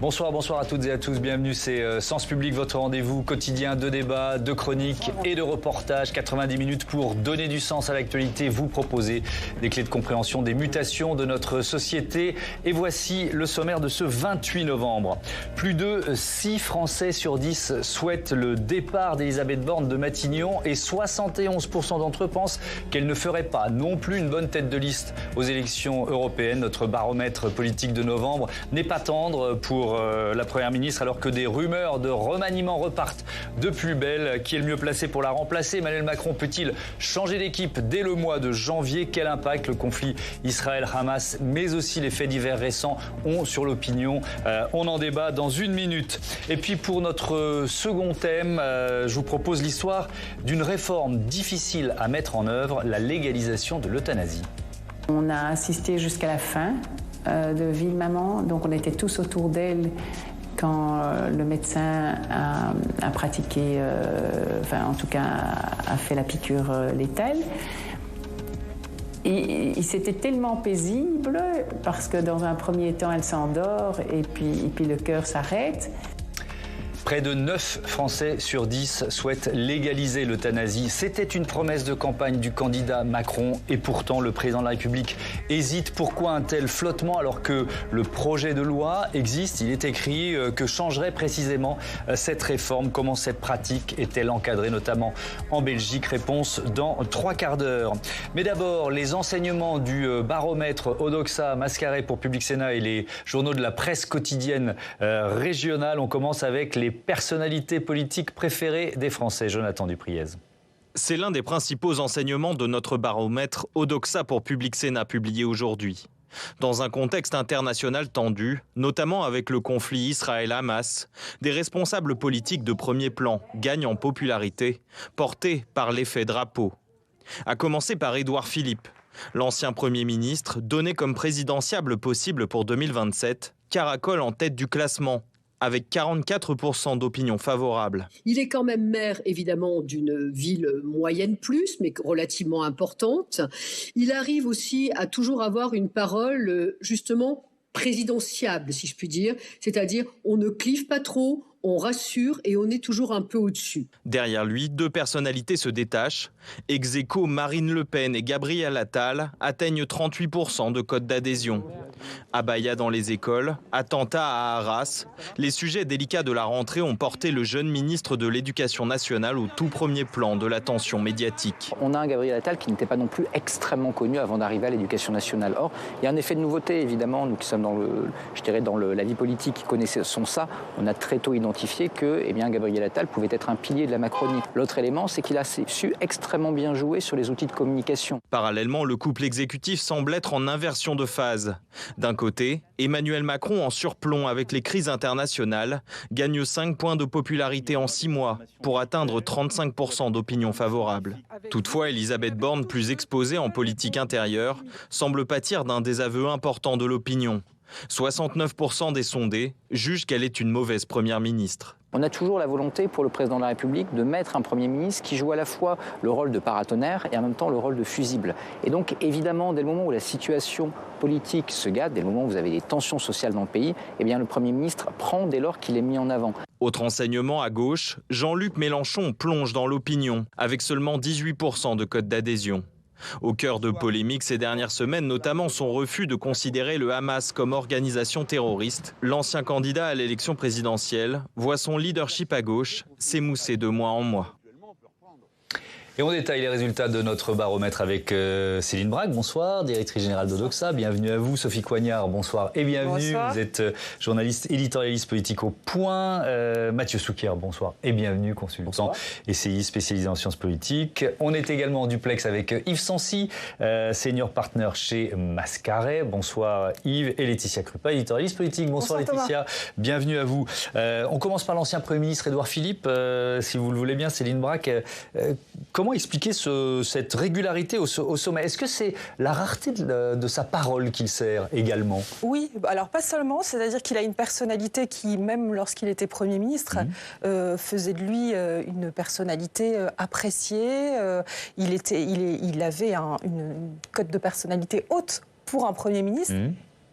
Bonsoir, bonsoir à toutes et à tous. Bienvenue, c'est Sens Public, votre rendez-vous quotidien de débats, de chroniques et de reportages. 90 minutes pour donner du sens à l'actualité, vous proposer des clés de compréhension des mutations de notre société. Et voici le sommaire de ce 28 novembre. Plus de 6 Français sur 10 souhaitent le départ d'Elisabeth Borne de Matignon et 71% d'entre eux pensent qu'elle ne ferait pas non plus une bonne tête de liste aux élections européennes. Notre baromètre politique de novembre n'est pas tendre pour la Première ministre, alors que des rumeurs de remaniement repartent de plus belle. Qui est le mieux placé pour la remplacer? Emmanuel Macron peut-il changer d'équipe dès le mois de janvier? Quel impact le conflit Israël-Hamas, mais aussi les faits divers récents ont sur l'opinion? On en débat dans une minute. Et puis pour notre second thème, je vous propose l'histoire d'une réforme difficile à mettre en œuvre, la légalisation de l'euthanasie. On a assisté jusqu'à la fin de Ville-Maman, donc on était tous autour d'elle quand le médecin a pratiqué, en tout cas a fait la piqûre létale. Et c'était tellement paisible parce que dans un premier temps elle s'endort et puis le cœur s'arrête. Près de 9 Français sur 10 souhaitent légaliser l'euthanasie. C'était une promesse de campagne du candidat Macron et pourtant le président de la République hésite. Pourquoi un tel flottement alors que le projet de loi existe? Il est écrit que changerait précisément cette réforme. Comment cette pratique est-elle encadrée, notamment en Belgique? Réponse dans 3 quarts d'heure. Mais d'abord, les enseignements du baromètre Odoxa, Mascaré pour Public Sénat et les journaux de la presse quotidienne régionale. On commence avec les personnalités politiques préférées des Français. Jonathan Dupriez. C'est l'un des principaux enseignements de notre baromètre Odoxa pour Public Sénat publié aujourd'hui. Dans un contexte international tendu, notamment avec le conflit Israël-Hamas, des responsables politiques de premier plan gagnent en popularité, portés par l'effet drapeau. À commencer par Édouard Philippe, l'ancien Premier ministre, donné comme présidentiable possible pour 2027, caracole en tête du classement, avec 44% d'opinion favorable. Il est quand même maire, évidemment, d'une ville moyenne plus, mais relativement importante. Il arrive aussi à toujours avoir une parole, justement, présidentiable, si je puis dire. C'est-à-dire, on ne clive pas trop, on rassure et on est toujours un peu au-dessus. Derrière lui, 2 personnalités se détachent. Ex aequo, Marine Le Pen et Gabriel Attal atteignent 38% de cote d'adhésion. Abaya dans les écoles, attentat à Arras, les sujets délicats de la rentrée ont porté le jeune ministre de l'Éducation nationale au tout premier plan de l'attention médiatique. On a un Gabriel Attal qui n'était pas non plus extrêmement connu avant d'arriver à l'Éducation nationale. Or, il y a un effet de nouveauté, évidemment. Nous qui sommes dans la vie politique, qui connaissons ça, on a très tôt identifié que Gabriel Attal pouvait être un pilier de la Macronie. L'autre élément, c'est qu'il a su extrêmement bien jouer sur les outils de communication. Parallèlement, le couple exécutif semble être en inversion de phase. D'un côté, Emmanuel Macron, en surplomb avec les crises internationales, gagne 5 points de popularité en 6 mois pour atteindre 35% d'opinion favorable. Toutefois, Elisabeth Borne, plus exposée en politique intérieure, semble pâtir d'un désaveu important de l'opinion. 69% des sondés jugent qu'elle est une mauvaise première ministre. On a toujours la volonté pour le président de la République de mettre un Premier ministre qui joue à la fois le rôle de paratonnerre et en même temps le rôle de fusible. Et donc évidemment, dès le moment où la situation politique se gâte, dès le moment où vous avez des tensions sociales dans le pays, le Premier ministre prend dès lors qu'il est mis en avant. Autre enseignement à gauche, Jean-Luc Mélenchon plonge dans l'opinion avec seulement 18% de cote d'adhésion. Au cœur de polémiques ces dernières semaines, notamment son refus de considérer le Hamas comme organisation terroriste, l'ancien candidat à l'élection présidentielle voit son leadership à gauche s'émousser de mois en mois. Et on détaille les résultats de notre baromètre avec Céline Bragg. Bonsoir, directrice générale d'Odoxa. Bienvenue à vous. Sophie Coignard, bonsoir et bienvenue. Bonsoir. Vous êtes journaliste, éditorialiste politique au Point. Mathieu Souquier, bonsoir et bienvenue, consultant essayiste spécialisé en sciences politiques. On est également en duplex avec Yves Sancy, senior partner chez Mascaré. Bonsoir Yves. Et Laetitia Krupa, éditorialiste politique. Bonsoir Laetitia, bienvenue à vous. On commence par l'ancien Premier ministre Édouard Philippe. Si vous le voulez bien, Céline Bragg. Comment expliquer cette régularité au sommet? Est-ce que c'est la rareté de sa parole qu'il sert également? Oui, alors pas seulement, c'est-à-dire qu'il a une personnalité qui, même lorsqu'il était Premier ministre, faisait de lui une personnalité appréciée. Il avait une cote de personnalité haute pour un Premier ministre.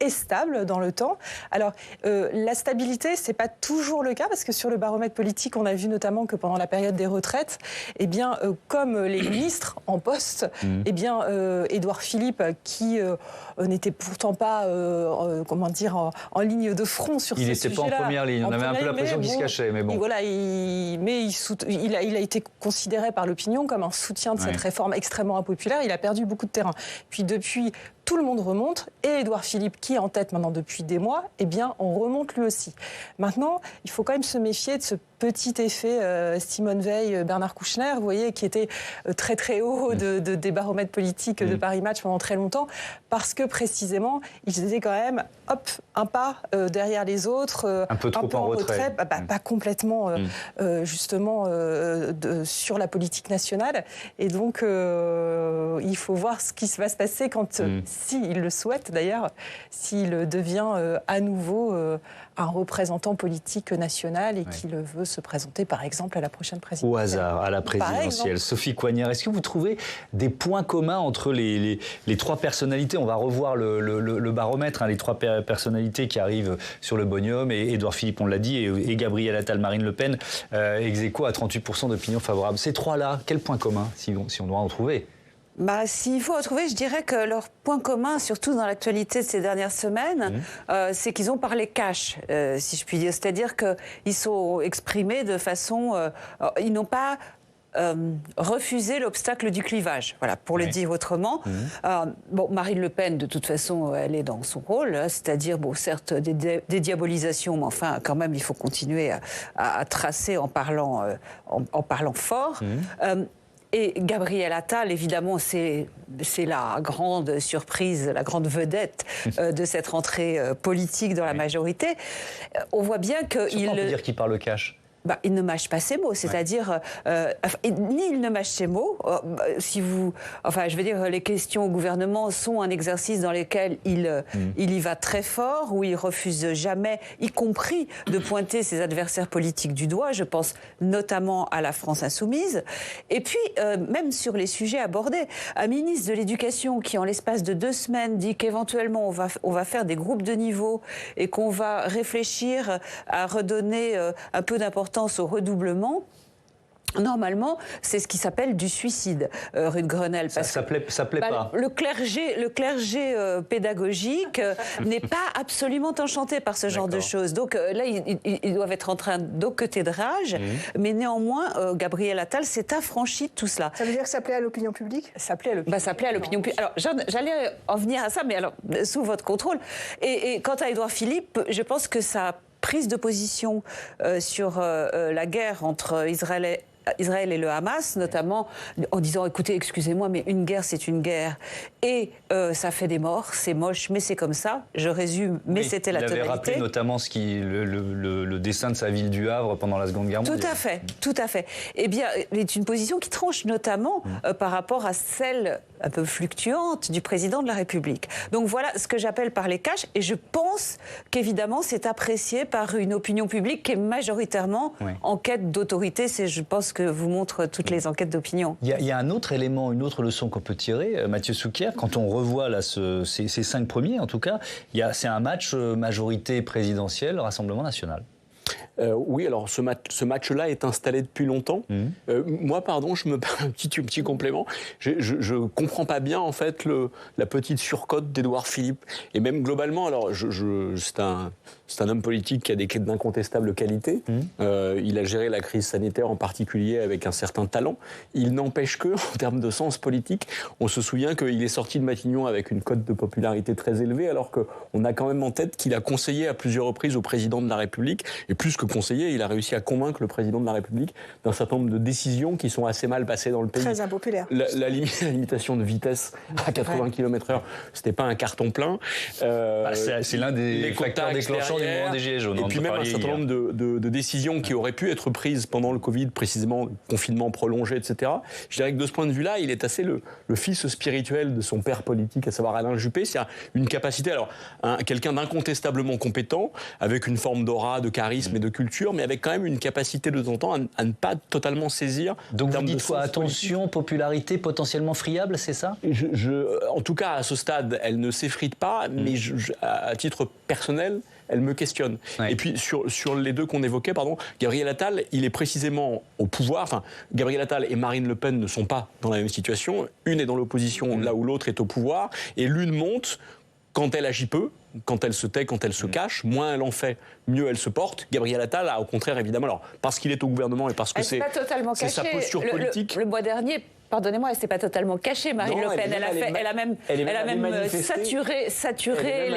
et stable dans le temps. Alors, la stabilité, c'est pas toujours le cas, parce que sur le baromètre politique, on a vu notamment que pendant la période des retraites, eh bien, comme les ministres en poste, eh bien, Édouard Philippe, qui n'était pourtant pas, comment dire, en ligne de front sur ces sujets-là. Il n'était pas en première ligne, on avait un peu l'impression qu'il se cachait, mais bon. Et voilà, il a été considéré par l'opinion comme un soutien de cette réforme extrêmement impopulaire. Il a perdu beaucoup de terrain. Puis depuis, tout le monde remonte, et Édouard Philippe, qui est en tête maintenant depuis des mois, eh bien, on remonte lui aussi. Maintenant, il faut quand même se méfier de ce petit effet Simone Veil, Bernard Kouchner, vous voyez, qui était très très haut des baromètres politiques de Paris Match pendant très longtemps, parce que précisément, ils étaient quand même, un pas derrière les autres, un peu trop en retrait. Pas complètement, justement, sur la politique nationale. Et donc, il faut voir ce qui va se passer quand, s'il le souhaite d'ailleurs, s'il devient à nouveau un représentant politique national et qu'il veut se présenter, par exemple, à la prochaine présidentielle. Au hasard, à la présidentielle. Sophie Coignard, est-ce que vous trouvez des points communs entre les trois personnalités? On va revoir le baromètre, les trois personnalités qui arrivent sur le podium, et Édouard Philippe, on l'a dit, et Gabriel Attal, Marine Le Pen, ex-aequo à 38% d'opinion favorable. Ces trois-là, quel point commun, si on doit en trouver? S'il faut retrouver, je dirais que leur point commun, surtout dans l'actualité de ces dernières semaines, c'est qu'ils ont parlé cash, si je puis dire. C'est-à-dire qu'ils sont exprimés de façon... ils n'ont pas refusé l'obstacle du clivage, voilà, pour le dire autrement. Marine Le Pen, de toute façon, elle est dans son rôle, c'est-à-dire, certes, des diabolisations, mais enfin, quand même, il faut continuer à tracer en parlant fort. Et Gabriel Attal, évidemment, c'est la grande surprise, la grande vedette de cette rentrée politique dans la majorité. On voit bien qu'il... On peut dire qu'il parle cash. Il ne mâche pas ses mots, c'est-à-dire ni il ne mâche ses mots. Je veux dire, les questions au gouvernement sont un exercice dans lequel il y va très fort, où il refuse jamais, y compris de pointer ses adversaires politiques du doigt. Je pense notamment à la France insoumise. Et puis, même sur les sujets abordés, un ministre de l'Éducation qui, en l'espace de 2 semaines, dit qu'éventuellement on va faire des groupes de niveau et qu'on va réfléchir à redonner un peu d'importance au redoublement. Normalement, c'est ce qui s'appelle du suicide, rue de Grenelle. Ça plaît pas. Le clergé pédagogique n'est pas absolument enchanté par ce genre de choses. Donc là, ils doivent être en train d'hoqueter de rage, mais néanmoins, Gabriel Attal s'est affranchi de tout cela. Ça veut dire que ça plaît à l'opinion publique? Ça plaît à l'opinion publique. Alors, j'allais en venir à ça, mais alors, sous votre contrôle. Et quant à Édouard Philippe, je pense que sa prise de position sur la guerre entre Israël et le Hamas, notamment en disant, écoutez, excusez-moi, mais une guerre, c'est une guerre. Et ça fait des morts, c'est moche, mais c'est comme ça. Je résume, mais c'était la tonalité. Il avait rappelé notamment le dessin de sa ville du Havre pendant la Seconde Guerre mondiale. Tout à fait. Eh bien, c'est une position qui tranche notamment par rapport à celle un peu fluctuante du président de la République. Donc voilà ce que j'appelle par les caches, et je pense qu'évidemment c'est apprécié par une opinion publique qui est majoritairement en quête d'autorité. C'est, je pense, que vous montrent toutes les enquêtes d'opinion. Il y a un autre élément, une autre leçon qu'on peut tirer, Mathieu Souquier, quand on revoit là, ces 5 premiers, en tout cas, c'est un match majorité présidentielle, Rassemblement national. Oui, alors ce match-là est installé depuis longtemps. Moi, pardon, je me permets un petit complément. Je comprends pas bien, en fait, la petite surcote d'Édouard Philippe. Et même globalement, alors, c'est un homme politique qui a des d'incontestables qualités. Il a géré la crise sanitaire en particulier avec un certain talent. Il n'empêche que, en termes de sens politique, on se souvient qu'il est sorti de Matignon avec une cote de popularité très élevée, alors qu'on a quand même en tête qu'il a conseillé à plusieurs reprises au président de la République, et plus que conseiller, il a réussi à convaincre le président de la République d'un certain nombre de décisions qui sont assez mal passées dans le pays. Très impopulaire. La limitation de vitesse à 80 km/h, c'était pas un carton plein. C'est l'un des facteurs déclenchants du mouvement des Gilets jaunes. Et puis même un certain nombre de décisions qui auraient pu être prises pendant le Covid, précisément confinement prolongé, etc. Je dirais que de ce point de vue-là, il est assez le fils spirituel de son père politique, à savoir Alain Juppé. C'est une capacité, alors quelqu'un d'incontestablement compétent, avec une forme d'aura, de charisme et de culture, mais avec quand même une capacité de temps en temps à ne pas totalement saisir. Donc vous dites quoi? Attention, popularité potentiellement friable, c'est ça? En tout cas, à ce stade, elle ne s'effrite pas, mais à titre personnel, elle me questionne. Ouais. Et puis sur les deux qu'on évoquait, Gabriel Attal, il est précisément au pouvoir. Enfin, Gabriel Attal et Marine Le Pen ne sont pas dans la même situation. Une est dans l'opposition là où l'autre est au pouvoir. Et l'une monte quand elle agit peu, quand elle se tait, quand elle se cache. Moins elle en fait, mieux elle se porte. Gabriel Attal a au contraire, évidemment, alors, parce qu'il est au gouvernement et parce que c'est sa posture politique. Le mois dernier, pardonnez-moi, elle s'est pas totalement cachée, Marine Le Pen. Elle a même saturé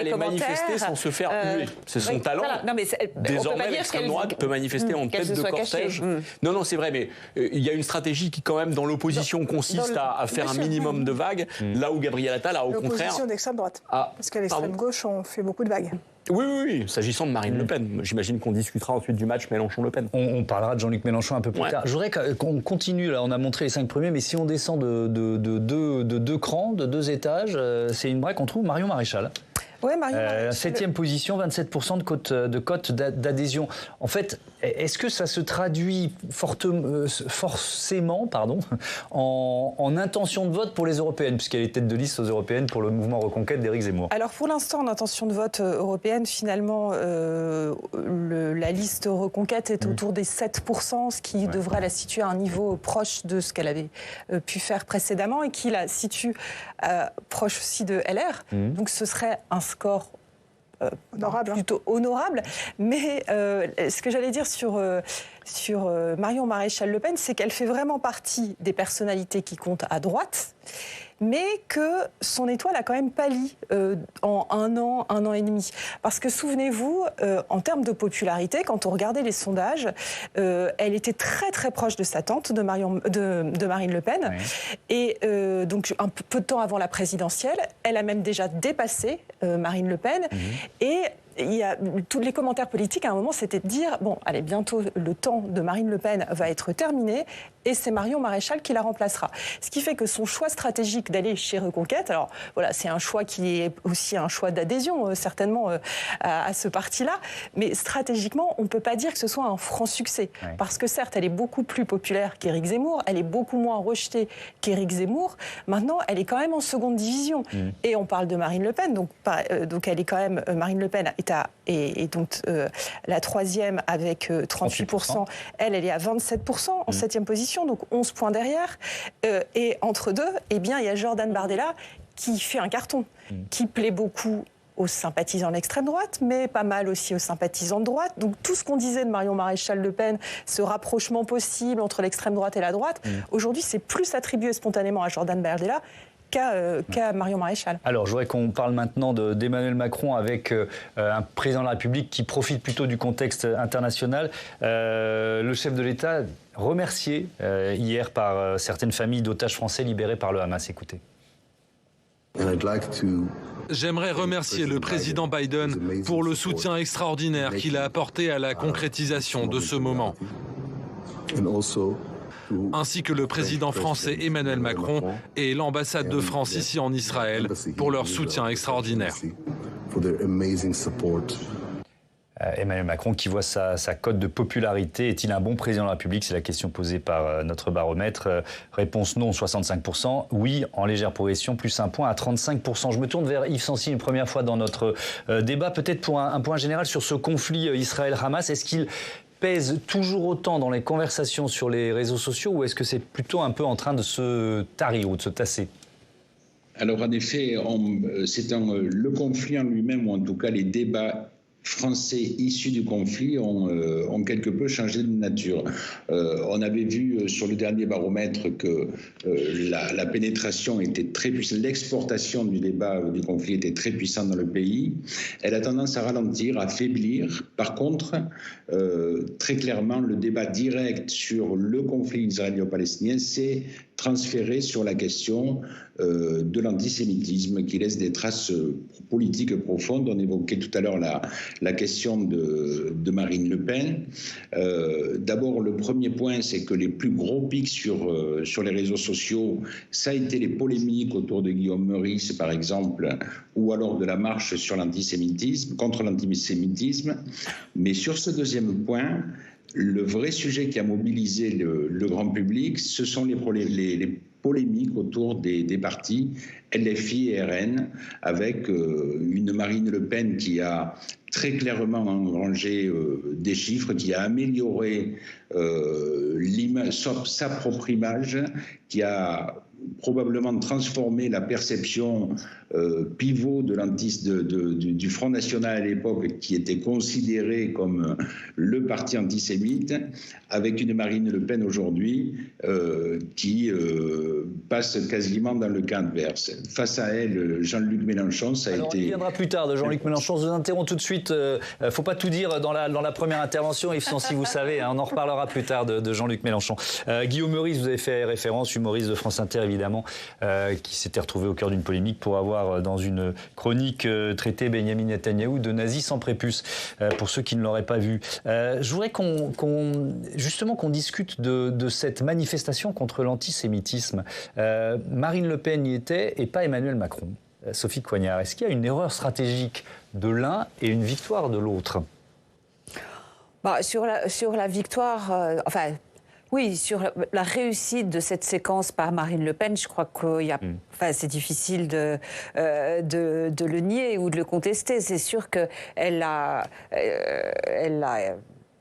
les commentaires. Manifesté sans se faire huer. C'est son talent. Voilà. Non, mais désormais, l'extrême droite peut manifester en tête de cortège. Non, c'est vrai, mais il y a une stratégie qui, quand même, dans l'opposition, consiste à faire un minimum de vagues, là où Gabriel Attal a, au contraire... L'opposition d'extrême droite. Parce qu'à l'extrême gauche, on fait beaucoup de vagues. Oui, s'agissant de Marine Le Pen. J'imagine qu'on discutera ensuite du match Mélenchon-Le Pen. On parlera de Jean-Luc Mélenchon un peu plus tard. Je voudrais qu'on continue, là, on a montré les 5 premiers, mais si on descend de 2 crans, de 2 étages, c'est une braque, on trouve Marion Maréchal. Oui, Marion Maréchal. 7e position, 27% de cote d'adhésion. En fait, est-ce que ça se traduit forcément en intention de vote pour les européennes, puisqu'elle est tête de liste aux européennes pour le mouvement Reconquête d'Éric Zemmour? Alors pour l'instant, en intention de vote européenne, finalement, la liste Reconquête est autour des 7%, ce qui devrait la situer à un niveau proche de ce qu'elle avait pu faire précédemment et qui la situe proche aussi de LR. Donc ce serait un score plutôt honorable. Mais ce que j'allais dire sur Marion Maréchal Le Pen, c'est qu'elle fait vraiment partie des personnalités qui comptent à droite, mais que son étoile a quand même pâli en un an et demi. Parce que souvenez-vous, en termes de popularité, quand on regardait les sondages, elle était très très proche de sa tante, de Marine Le Pen. Oui. Et donc un peu de temps avant la présidentielle, elle a même déjà dépassé Marine Le Pen. Et tous les commentaires politiques, à un moment, c'était de dire, bon, allez, bientôt, le temps de Marine Le Pen va être terminé et c'est Marion Maréchal qui la remplacera. Ce qui fait que son choix stratégique d'aller chez Reconquête, alors voilà, c'est un choix qui est aussi un choix d'adhésion, certainement, à ce parti-là, mais stratégiquement, on ne peut pas dire que ce soit un franc succès. Ouais. Parce que certes, elle est beaucoup plus populaire qu'Éric Zemmour, elle est beaucoup moins rejetée qu'Éric Zemmour. Maintenant, elle est quand même en seconde division. Et on parle de Marine Le Pen, donc elle est quand même, Marine Le Pen et donc la troisième avec 38%. Elle est à 27% en 7e position, donc 11 points derrière. Et entre deux, eh bien, il y a Jordan Bardella qui fait un carton, qui plaît beaucoup aux sympathisants de l'extrême droite, mais pas mal aussi aux sympathisants de droite. Donc tout ce qu'on disait de Marion Maréchal Le Pen, ce rapprochement possible entre l'extrême droite et la droite, aujourd'hui, c'est plus attribué spontanément à Jordan Bardella qu'à Marion Maréchal. Alors, je voudrais qu'on parle maintenant d'Emmanuel Macron avec un président de la République qui profite plutôt du contexte international. Le chef de l'État remercié hier par certaines familles d'otages français libérés par le Hamas. Écoutez. J'aimerais remercier le président Biden pour le soutien extraordinaire qu'il a apporté à la concrétisation de ce moment, ainsi que le président français Emmanuel Macron et l'ambassade de France ici en Israël pour leur soutien extraordinaire. Emmanuel Macron qui voit sa cote de popularité. Est-il un bon président de la République? C'est la question posée par notre baromètre. Réponse non, 65%. Oui, en légère progression, plus 1 point à 35%. Je me tourne vers Yves Sancy une première fois dans notre débat. Peut-être pour un point général sur ce conflit Israël-Hamas. Est-ce qu'il pèse toujours autant dans les conversations sur les réseaux sociaux ou est-ce que c'est plutôt un peu en train de se tarir ou de se tasser? Alors en effet, le conflit en lui-même, ou en tout cas les débats français issus du conflit ont quelque peu changé de nature. On avait vu sur le dernier baromètre que la pénétration était très puissante, l'exportation du débat du conflit était très puissante dans le pays. Elle a tendance à ralentir, à faiblir. Par contre, très clairement, le débat direct sur le conflit israélo-palestinien s'est transféré sur la question de l'antisémitisme qui laisse des traces politiques profondes. On évoquait tout à l'heure la question de Marine Le Pen. D'abord, le premier point, c'est que les plus gros pics sur les réseaux sociaux, ça a été les polémiques autour de Guillaume Meurice, par exemple, ou alors de la marche sur l'antisémitisme, contre l'antisémitisme. Mais sur ce deuxième point, le vrai sujet qui a mobilisé le grand public, ce sont les polémiques autour des partis LFI et RN, avec une Marine Le Pen qui a très clairement engrangé des chiffres, qui a amélioré sa propre image, qui a probablement transformé la perception pivot du Front National à l'époque, qui était considéré comme le parti antisémite, avec une Marine Le Pen aujourd'hui qui passe quasiment dans le camp adverse. Face à elle, Jean-Luc Mélenchon, ça a été... On viendra plus tard de Jean-Luc Mélenchon. Je vous interromps tout de suite. Faut pas tout dire dans la première intervention, Yves Sancy, vous savez, hein, on en reparlera plus tard de Jean-Luc Mélenchon. Guillaume Meurice, vous avez fait référence, humoriste de France Inter évidemment, qui s'était retrouvé au cœur d'une polémique pour avoir dans une chronique traité Benyamin Netanyahou de nazi sans prépuce, pour ceux qui ne l'auraient pas vu. Je voudrais qu'on discute de cette manifestation contre l'antisémitisme. Marine Le Pen y était et pas Emmanuel Macron. Sophie Coignard, est-ce qu'il y a une erreur stratégique de l'un et une victoire de l'autre? Sur la victoire, oui, sur la réussite de cette séquence par Marine Le Pen, je crois c'est difficile de le nier ou de le contester. C'est sûr qu'elle a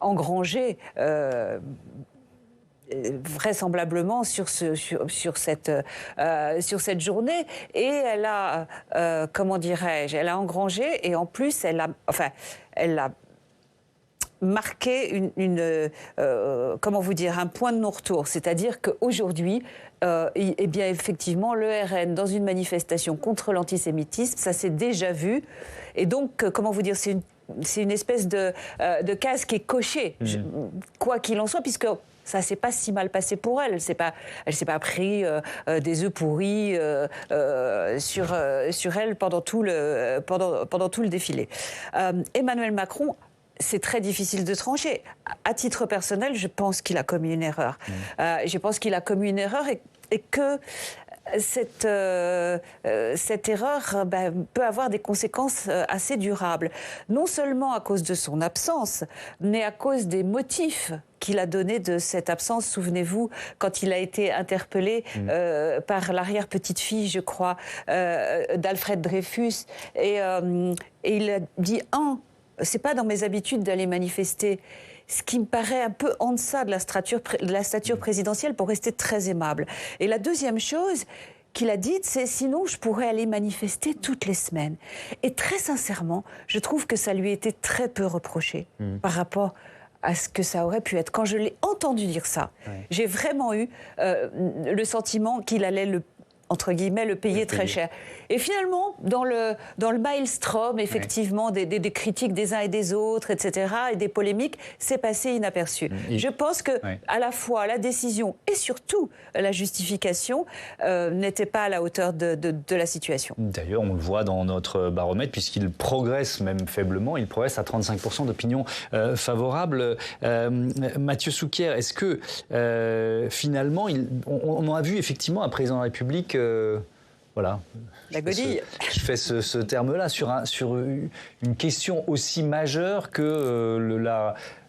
engrangé vraisemblablement sur cette journée, et elle a elle a engrangé, et en plus elle a marqué un point de non-retour, c'est-à-dire qu'aujourd'hui, bien effectivement, le RN dans une manifestation contre l'antisémitisme, ça s'est déjà vu, et donc c'est une espèce de case qui est cochée, quoi qu'il en soit, puisque ça s'est pas si mal passé pour elle. Elle s'est pas pris des œufs pourris sur elle pendant tout le défilé. Emmanuel Macron, c'est très difficile de trancher. À titre personnel, je pense qu'il a commis une erreur. Je pense qu'il a commis une erreur et que cette erreur peut avoir des conséquences assez durables. Non seulement à cause de son absence, mais à cause des motifs qu'il a donnés de cette absence. Souvenez-vous, quand il a été interpellé par l'arrière-petite-fille, je crois, d'Alfred Dreyfus, et il a dit c'est pas dans mes habitudes d'aller manifester. Ce qui me paraît un peu en deçà de la stature présidentielle, pour rester très aimable. Et la deuxième chose qu'il a dite, c'est sinon je pourrais aller manifester toutes les semaines. Et très sincèrement, je trouve que ça lui était très peu reproché par rapport à ce que ça aurait pu être. Quand je l'ai entendu dire ça, j'ai vraiment eu le sentiment qu'il allait entre guillemets, le payer très cher. Et finalement, dans le maelstrom, effectivement, des critiques des uns et des autres, etc., et des polémiques, c'est passé inaperçu. Je pense que à la fois la décision et surtout la justification n'étaient pas à la hauteur de la situation. D'ailleurs, on le voit dans notre baromètre, puisqu'il progresse même faiblement, il progresse à 35% d'opinion favorable. Mathieu Souquier, est-ce que finalement, on a vu effectivement un président de la République voilà. La godille. Je fais ce terme-là sur une question aussi majeure que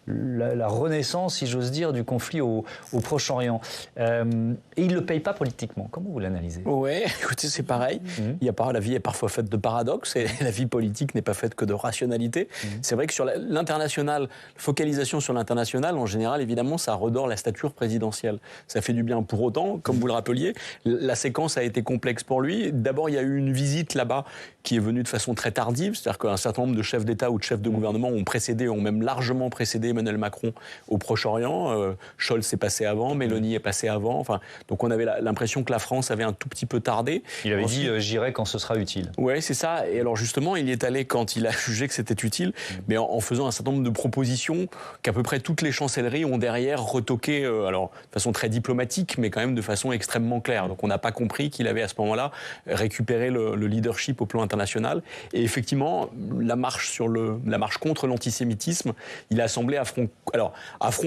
la renaissance, si j'ose dire, du conflit au Proche-Orient. Et il ne le paye pas politiquement. Comment vous l'analysez ? Oui, écoutez, c'est pareil. La vie est parfois faite de paradoxes et la vie politique n'est pas faite que de rationalité. C'est vrai que sur l'international, focalisation sur l'international, en général, évidemment, ça redore la stature présidentielle. Ça fait du bien. Pour autant, comme vous le rappeliez, la séquence a été complexe pour lui. D'abord, il y a eu une visite là-bas qui est venue de façon très tardive, c'est-à-dire qu'un certain nombre de chefs d'État ou de chefs de gouvernement ont même largement précédé Emmanuel Macron au Proche-Orient. Scholz est passé avant, Meloni est passé avant. Enfin, donc on avait l'impression que la France avait un tout petit peu tardé. Il avait dit j'irai quand ce sera utile. Oui, c'est ça. Et alors justement, il y est allé quand il a jugé que c'était utile, mais en faisant un certain nombre de propositions qu'à peu près toutes les chancelleries ont derrière retoquées, alors de façon très diplomatique, mais quand même de façon extrêmement claire. Donc on n'a pas compris qu'il avait à ce moment-là récupéré le leadership au plan international. Et effectivement, la marche contre l'antisémitisme, il a semblé à front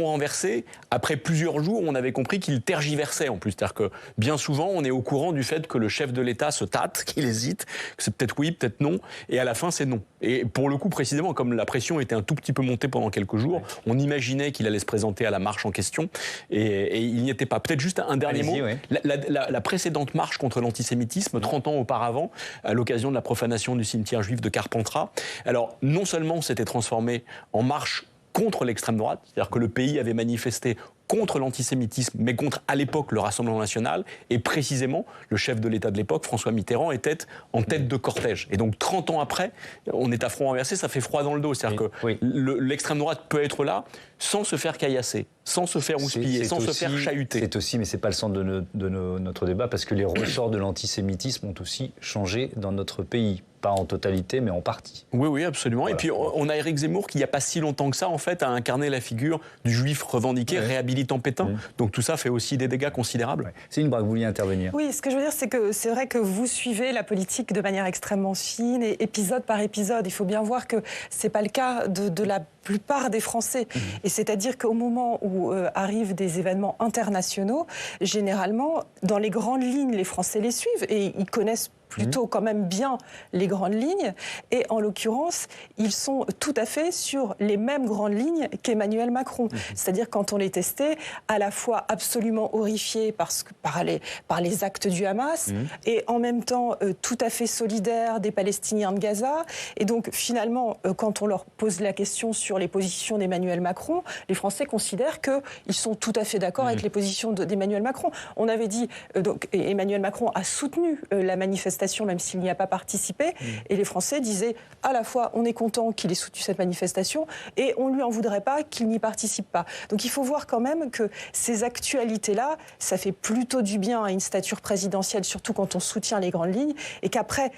renversé. Après plusieurs jours, on avait compris qu'il tergiversait en plus. C'est-à-dire que bien souvent, on est au courant du fait que le chef de l'État se tâte, qu'il hésite, que c'est peut-être oui, peut-être non, et à la fin, c'est non. Et pour le coup, précisément, comme la pression était un tout petit peu montée pendant quelques jours, on imaginait qu'il allait se présenter à la marche en question, et il n'y était pas. Peut-être juste un dernier mot. Oui. La précédente marche contre l'antisémitisme, 30 ans auparavant, à l'occasion de la profanation du cimetière juif de Carpentras, alors non seulement s'était transformé en marche contre l'extrême droite, c'est-à-dire que le pays avait manifesté contre l'antisémitisme, mais contre, à l'époque, le Rassemblement national. Et précisément, le chef de l'État de l'époque, François Mitterrand, était en tête de cortège. Et donc, 30 ans après, on est à front renversé, ça fait froid dans le dos. C'est-à-dire que l'extrême droite peut être là sans se faire caillasser, sans se faire houspiller, sans se faire chahuter. C'est aussi, mais ce n'est pas le centre de notre débat, parce que les ressorts de l'antisémitisme ont aussi changé dans notre pays. Pas en totalité, mais en partie. Oui, absolument. Voilà. Et puis, on a Éric Zemmour qui, il n'y a pas si longtemps que ça, en fait, a incarné la figure du juif revendiqué, réhabilitant Pétain. Donc tout ça fait aussi des dégâts considérables. Céline Bragg, vous vouliez intervenir? Oui, ce que je veux dire, c'est que c'est vrai que vous suivez la politique de manière extrêmement fine, et épisode par épisode. Il faut bien voir que ce n'est pas le cas de la plupart des Français. Et c'est-à-dire qu'au moment où arrivent des événements internationaux, généralement, dans les grandes lignes, les Français les suivent et ils connaissent plutôt quand même bien les grandes lignes. Et en l'occurrence, ils sont tout à fait sur les mêmes grandes lignes qu'Emmanuel Macron. C'est-à-dire quand on les testait, à la fois absolument horrifiés par les actes du Hamas et en même temps tout à fait solidaires des Palestiniens de Gaza. Et donc finalement, quand on leur pose la question sur les positions d'Emmanuel Macron, les Français considèrent qu'ils sont tout à fait d'accord avec les positions d'Emmanuel Macron. On avait dit, donc Emmanuel Macron a soutenu la manifestation même s'il n'y a pas participé, et les Français disaient à la fois on est content qu'il ait soutenu cette manifestation et on ne lui en voudrait pas qu'il n'y participe pas. Donc il faut voir quand même que ces actualités-là, ça fait plutôt du bien à une stature présidentielle, surtout quand on soutient les grandes lignes, et qu'après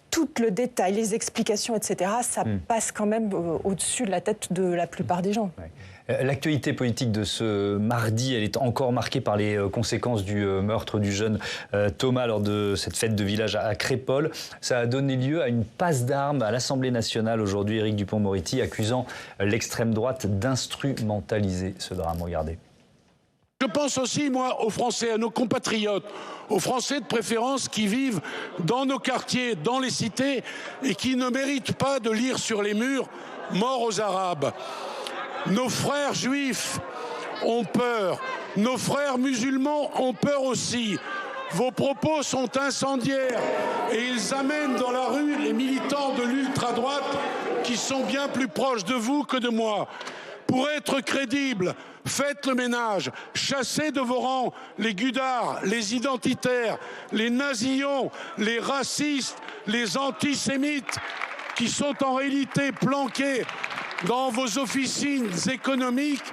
tout le détail, les explications, etc., ça passe quand même au-dessus de la tête de la plupart des gens. L'actualité politique de ce mardi, elle est encore marquée par les conséquences du meurtre du jeune Thomas lors de cette fête de village à Crépol. Ça a donné lieu à une passe d'armes à l'Assemblée nationale aujourd'hui. Éric Dupond-Moretti accusant l'extrême droite d'instrumentaliser ce drame. Regardez. Je pense aussi, moi, aux Français, à nos compatriotes, aux Français de préférence qui vivent dans nos quartiers, dans les cités, et qui ne méritent pas de lire sur les murs « Mort aux Arabes ». Nos frères juifs ont peur, nos frères musulmans ont peur aussi. Vos propos sont incendiaires et ils amènent dans la rue les militants de l'ultra-droite qui sont bien plus proches de vous que de moi. Pour être crédible, faites le ménage, chassez de vos rangs les gudards, les identitaires, les nazillons, les racistes, les antisémites qui sont en réalité planqués dans vos officines économiques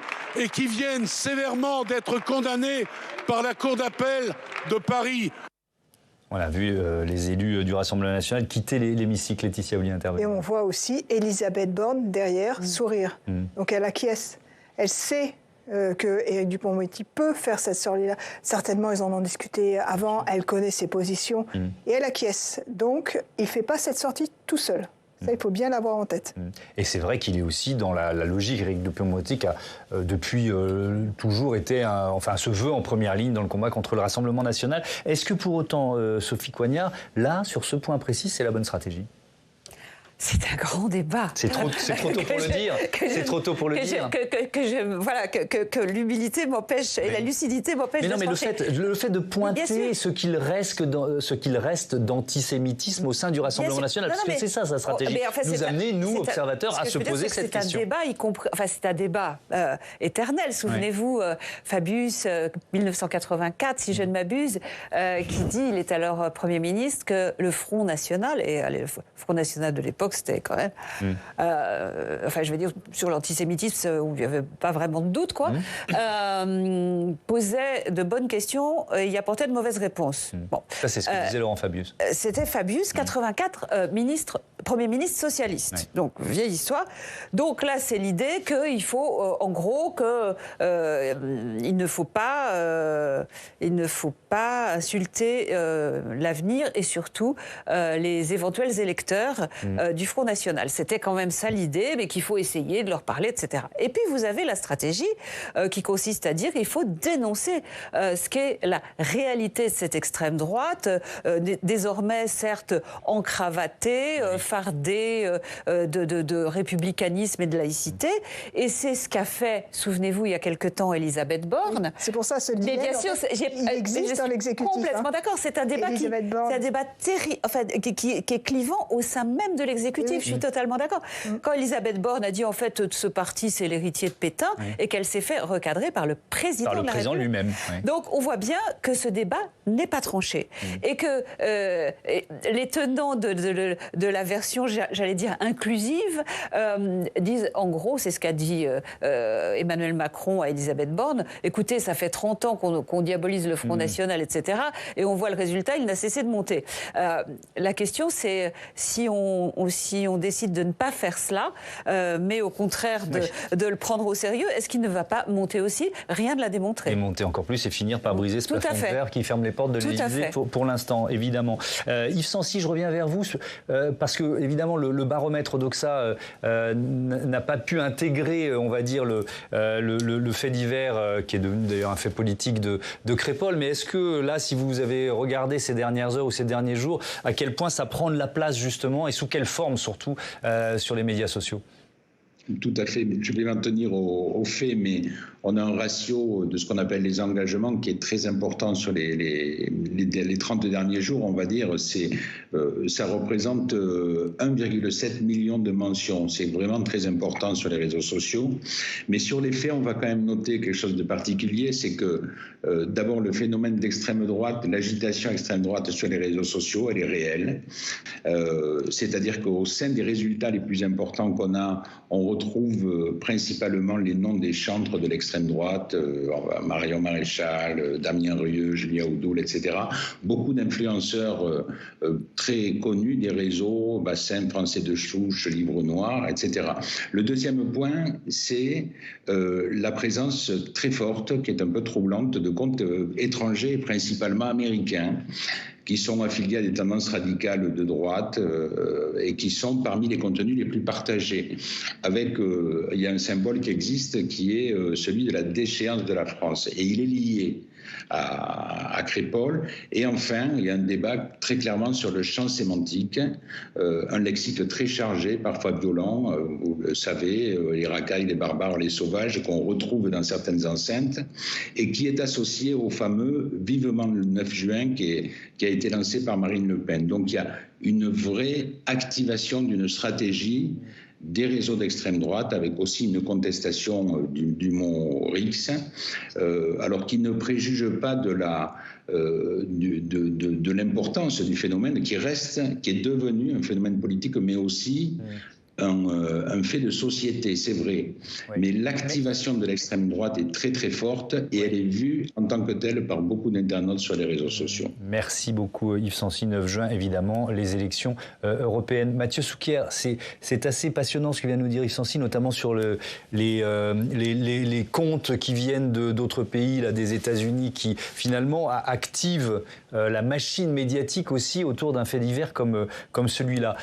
et qui viennent sévèrement d'être condamnés par la Cour d'appel de Paris. On a vu les élus du Rassemblement national quitter l'hémicycle. Laetitia, vous vouliez intervenir. Et on voit aussi Elisabeth Borne derrière sourire. Donc elle acquiesce. Elle sait que Éric Dupond-Moretti peut faire cette sortie-là. Certainement, ils en ont discuté avant. Elle connaît ses positions. Et elle acquiesce. Donc, il ne fait pas cette sortie tout seul. Ça, il faut bien l'avoir en tête. Et c'est vrai qu'il est aussi dans la logique. Éric Dupond-Moretti qui a depuis toujours été, se veut en première ligne dans le combat contre le Rassemblement national. Est-ce que pour autant, Sophie Coignard, là, sur ce point précis, c'est la bonne stratégie ? C'est un grand débat. C'est trop tôt pour le dire. C'est trop tôt pour le dire. Que l'humilité m'empêche et la lucidité m'empêche de trancher. Mais le fait de pointer ce qu'il reste d'antisémitisme au sein du Rassemblement national, parce que c'est ça sa stratégie. Nous amener, nous, observateurs, à se poser cette question. C'est un débat éternel. Souvenez-vous, Fabius, 1984, si je ne m'abuse, qui dit, il est alors Premier ministre, que le Front National, et le Front National de l'époque, l'époque, c'était quand même... enfin, je veux dire, sur l'antisémitisme, où il n'y avait pas vraiment de doute, quoi, posait de bonnes questions et y apportait de mauvaises réponses. Bon. Ça, c'est ce que disait Laurent Fabius. C'était Fabius, 84, Premier ministre socialiste. Donc, vieille histoire. Donc là, c'est l'idée qu'il faut, en gros, il ne faut pas insulter l'avenir et surtout les éventuels électeurs du Front National. C'était quand même ça l'idée, mais qu'il faut essayer de leur parler, etc. Et puis vous avez la stratégie qui consiste à dire qu'il faut dénoncer ce qu'est la réalité de cette extrême droite, désormais certes encravatée, fardée de républicanisme et de laïcité. Et c'est ce qu'a fait, souvenez-vous, il y a quelque temps, Elisabeth Borne. C'est pour ça ce dilemme, mais bien sûr, il existe dans l'exécutif. Complètement d'accord. C'est un débat terrible, enfin, qui est clivant au sein même de l'exécutif. Je suis totalement d'accord. Quand Elisabeth Borne a dit en fait ce parti c'est l'héritier de Pétain et qu'elle s'est fait recadrer par le président de la République lui-même. Donc on voit bien que ce débat n'est pas tranché et que les tenants de la version, j'allais dire inclusive, disent en gros, c'est ce qu'a dit Emmanuel Macron à Elisabeth Borne. Écoutez, ça fait 30 ans qu'on diabolise le Front National, etc. Et on voit le résultat, il n'a cessé de monter. La question, c'est si on décide de ne pas faire cela, mais au contraire de le prendre au sérieux, est-ce qu'il ne va pas monter aussi? Rien ne l'a démontré. Et monter encore plus et finir par briser ce plafond de verre qui ferme les portes de l'Élysée pour l'instant, évidemment. Yves Sancy, je reviens vers vous, parce que, évidemment, le baromètre Odoxa n'a pas pu intégrer, on va dire, le fait divers, qui est devenu d'ailleurs un fait politique de Crépol. Mais est-ce que, là, si vous avez regardé ces dernières heures ou ces derniers jours, à quel point ça prend de la place, justement, et sous quelle forme, surtout, sur les médias sociaux? Tout à fait. Je vais m'en tenir aux faits, mais on a un ratio de ce qu'on appelle les engagements qui est très important sur les 30 derniers jours, on va dire. Ça représente 1,7 million de mentions. C'est vraiment très important sur les réseaux sociaux. Mais sur les faits, on va quand même noter quelque chose de particulier, c'est que d'abord le phénomène d'extrême droite, l'agitation extrême droite sur les réseaux sociaux, elle est réelle. C'est-à-dire qu'au sein des résultats les plus importants qu'on a, on retrouve principalement les noms des chantres de l'extrême droite, Marion Maréchal, Damien Rieu, Julien Oudoul, etc. Beaucoup d'influenceurs très connus des réseaux, Bassin, Français de Souche, Livre Noir, etc. Le deuxième point, c'est la présence très forte, qui est un peu troublante, de comptes étrangers, principalement américains, qui sont affiliés à des tendances radicales de droite et qui sont parmi les contenus les plus partagés. Il y a un symbole qui existe qui est celui de la déchéance de la France. Et il est lié à Crépol. Et enfin, il y a un débat très clairement sur le champ sémantique, un lexique très chargé, parfois violent, vous le savez, les racailles, les barbares, les sauvages, qu'on retrouve dans certaines enceintes, et qui est associé au fameux « Vivement le 9 juin » qui a été lancé par Marine Le Pen. Donc il y a une vraie activation d'une stratégie des réseaux d'extrême droite, avec aussi une contestation du mot Rix, alors qui ne préjuge pas de l'importance du phénomène qui est devenu un phénomène politique, mais aussi un fait de société, c'est vrai. Oui. Mais l'activation de l'extrême droite est très très forte et elle est vue en tant que telle par beaucoup d'internautes sur les réseaux sociaux. Merci beaucoup Yves Sancy. 9 juin, évidemment, les élections européennes. Mathieu Souquier, c'est assez passionnant ce que vient de nous dire Yves Sancy, notamment sur les comptes qui viennent d'autres pays, là, des États-Unis, qui finalement activent la machine médiatique aussi autour d'un fait divers comme celui-là.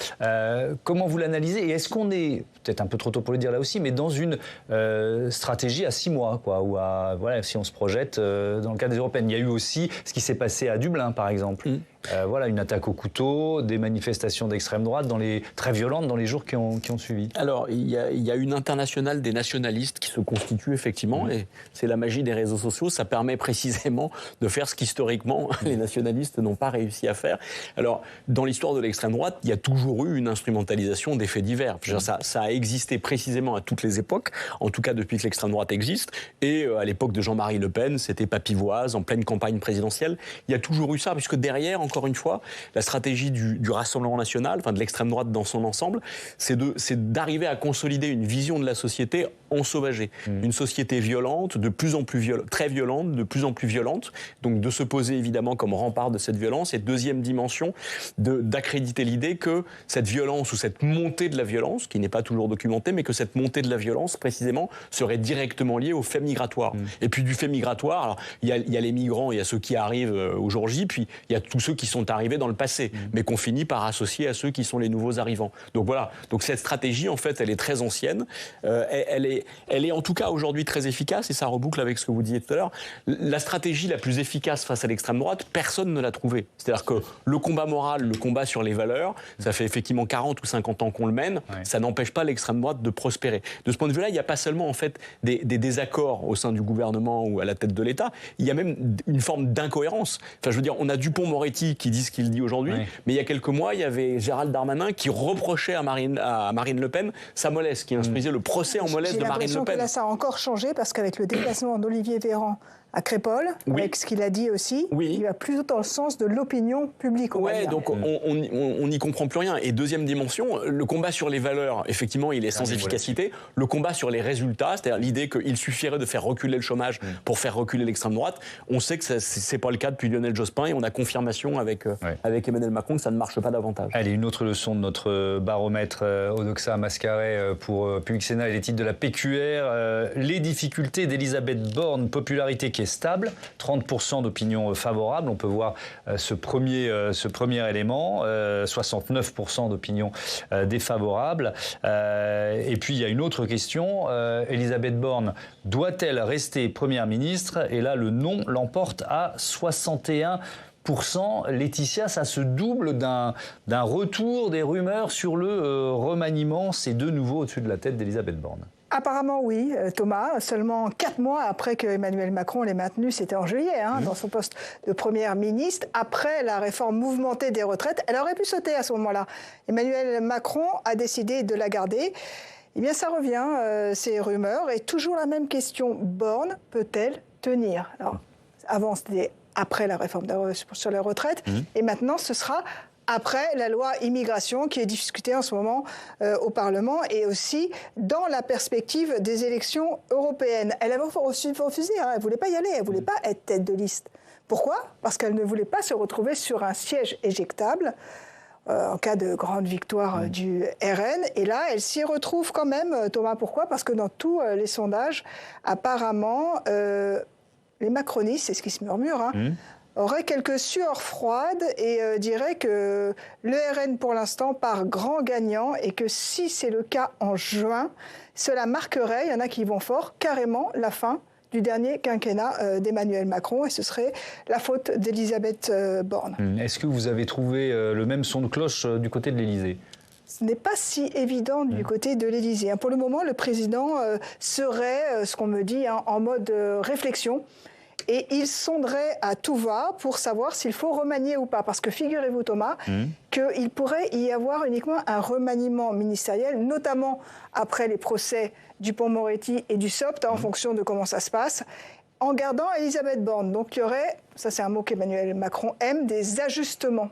Comment vous l'analysez et est-ce qu'on est, peut-être un peu trop tôt pour le dire là aussi, mais dans une stratégie à 6 mois, quoi, ou voilà, si on se projette dans le cadre des européennes. Il y a eu aussi ce qui s'est passé à Dublin, par exemple. Voilà, une attaque au couteau, des manifestations d'extrême droite très violentes dans les jours qui ont suivi. Alors, il y a une internationale des nationalistes qui se constitue effectivement, et c'est la magie des réseaux sociaux, ça permet précisément de faire ce qu'historiquement les nationalistes n'ont pas réussi à faire. Alors, dans l'histoire de l'extrême droite, il y a toujours eu une instrumentalisation des faits divers. Ça a existé précisément à toutes les époques, en tout cas depuis que l'extrême droite existe, et à l'époque de Jean-Marie Le Pen, c'était papivoise, en pleine campagne présidentielle. Il y a toujours eu ça, puisque derrière, encore encore une fois, la stratégie du Rassemblement national, enfin de l'extrême droite dans son ensemble, c'est d'arriver à consolider une vision de la société ensauvagée. Une société violente, de plus en plus très violente, de plus en plus violente. Donc de se poser évidemment comme rempart de cette violence. Et deuxième dimension, d'accréditer l'idée que cette violence ou cette montée de la violence, qui n'est pas toujours documentée, mais que cette montée de la violence, précisément, serait directement liée au fait migratoire. Et puis du fait migratoire, alors, il y a les migrants, il y a ceux qui arrivent au jour J, puis il y a tous ceux qui sont arrivés dans le passé, mais qu'on finit par associer à ceux qui sont les nouveaux arrivants. Donc voilà, donc cette stratégie, en fait, elle est très ancienne. Elle est en tout cas aujourd'hui très efficace, et ça reboucle avec ce que vous disiez tout à l'heure. La stratégie la plus efficace face à l'extrême droite, personne ne l'a trouvée. C'est-à-dire que le combat moral, le combat sur les valeurs, ça fait effectivement 40 ou 50 ans qu'on le mène, ça n'empêche pas l'extrême droite de prospérer. De ce point de vue-là, il n'y a pas seulement en fait des désaccords au sein du gouvernement ou à la tête de l'État, il y a même une forme d'incohérence. Enfin, je veux dire, on a Dupond-Moretti qui dit ce qu'il dit aujourd'hui, mais il y a quelques mois, il y avait Gérald Darmanin qui reprochait à Marine Le Pen sa mollesse, qui instruisait le procès en mollesse de Marine Le Pen. J'ai l'impression que là, ça a encore changé, parce qu'avec le déplacement d'Olivier Véran à Crépol, avec ce qu'il a dit aussi, il va plutôt dans le sens de l'opinion publique. Donc on n'y comprend plus rien. Et deuxième dimension, le combat sur les valeurs, effectivement, il est sans efficacité. Le combat sur les résultats, c'est-à-dire l'idée qu'il suffirait de faire reculer le chômage pour faire reculer l'extrême droite, on sait que c'est pas le cas depuis Lionel Jospin, et on a confirmation avec Emmanuel Macron que ça ne marche pas davantage. Allez, une autre leçon de notre baromètre Odoxa Mascaret pour Public Sénat et les titres de la PQR. Les difficultés d'Elisabeth Borne, popularité qui est stable, 30% d'opinion favorable. On peut voir ce premier élément, 69% d'opinion défavorable. Et puis il y a une autre question, Elisabeth Borne doit-elle rester Première ministre? Et là, le non l'emporte à 61%. Laetitia, ça se double d'un retour des rumeurs sur le remaniement. C'est de nouveau au-dessus de la tête d'Elisabeth Borne. Apparemment oui, Thomas. Seulement 4 mois après que Emmanuel Macron l'ait maintenu, c'était en juillet, dans son poste de Première ministre, après la réforme mouvementée des retraites. Elle aurait pu sauter à ce moment-là. Emmanuel Macron a décidé de la garder. Eh bien, ça revient, ces rumeurs. Et toujours la même question, Borne peut-elle tenir? Alors, avant, c'était après la réforme sur les retraites. Et maintenant, ce sera après la loi immigration qui est discutée en ce moment au Parlement, et aussi dans la perspective des élections européennes. Elle avait refusé, elle ne voulait pas y aller, elle ne voulait pas être tête de liste. Pourquoi? Parce qu'elle ne voulait pas se retrouver sur un siège éjectable en cas de grande victoire du RN. Et là, elle s'y retrouve quand même, Thomas. Pourquoi? Parce que dans tous les sondages, apparemment, les macronistes, c'est ce qui se murmure, aurait quelques sueurs froides et dirait que le RN, pour l'instant, part grand gagnant, et que si c'est le cas en juin, cela marquerait, il y en a qui vont fort, carrément la fin du dernier quinquennat d'Emmanuel Macron, et ce serait la faute d'Elisabeth Borne. Est-ce que vous avez trouvé le même son de cloche du côté de l'Élysée? Ce n'est pas si évident du côté de l'Élysée. Pour le moment, le président serait, ce qu'on me dit, en mode réflexion. Et il sonderait à tout va pour savoir s'il faut remanier ou pas. Parce que figurez-vous, Thomas, qu'il pourrait y avoir uniquement un remaniement ministériel, notamment après les procès Dupond-Moretti et du SOPT, en fonction de comment ça se passe, en gardant Elisabeth Borne. Donc il y aurait, ça c'est un mot qu'Emmanuel Macron aime, des ajustements.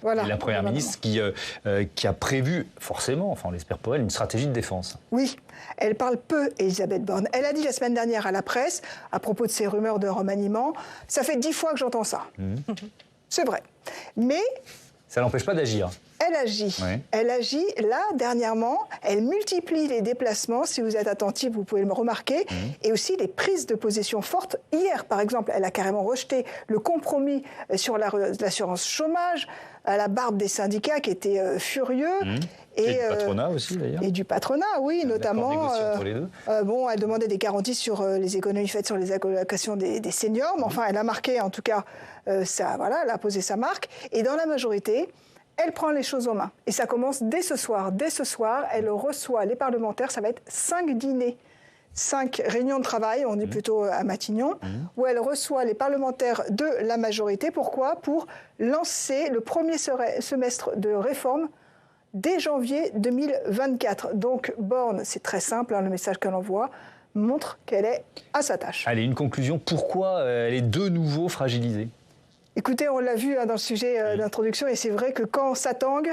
Voilà. Et la Première ministre qui a prévu, forcément, enfin on l'espère pour elle, une stratégie de défense. Oui, elle parle peu, Elisabeth Borne. Elle a dit la semaine dernière à la presse, à propos de ces rumeurs de remaniement, ça fait 10 fois que j'entends ça. C'est vrai. Mais ça n'empêche pas d'agir. Elle agit. Oui. Elle agit. Là, dernièrement, elle multiplie les déplacements. Si vous êtes attentif, vous pouvez le remarquer. Et aussi les prises de position fortes. Hier, par exemple, elle a carrément rejeté le compromis sur l'assurance chômage, à la barbe des syndicats qui étaient furieux. Et du patronat aussi, d'ailleurs. Et du patronat, oui, notamment. Entre les deux. Elle demandait des garanties sur les économies faites sur les allocations des seniors. Mais enfin, elle a marqué, en tout cas, ça. Voilà, elle a posé sa marque. Et dans la majorité, elle prend les choses en main. Et ça commence dès ce soir. Dès ce soir, elle reçoit les parlementaires. Ça va être 5 dîners, 5 réunions de travail, on dit plutôt à Matignon, où elle reçoit les parlementaires de la majorité. Pourquoi? Pour lancer le premier semestre de réforme dès janvier 2024. Donc Borne, c'est très simple, le message qu'elle envoie montre qu'elle est à sa tâche. Allez, une conclusion. Pourquoi elle est de nouveau fragilisée? Écoutez, on l'a vu dans le sujet d'introduction, et c'est vrai que quand ça tangue,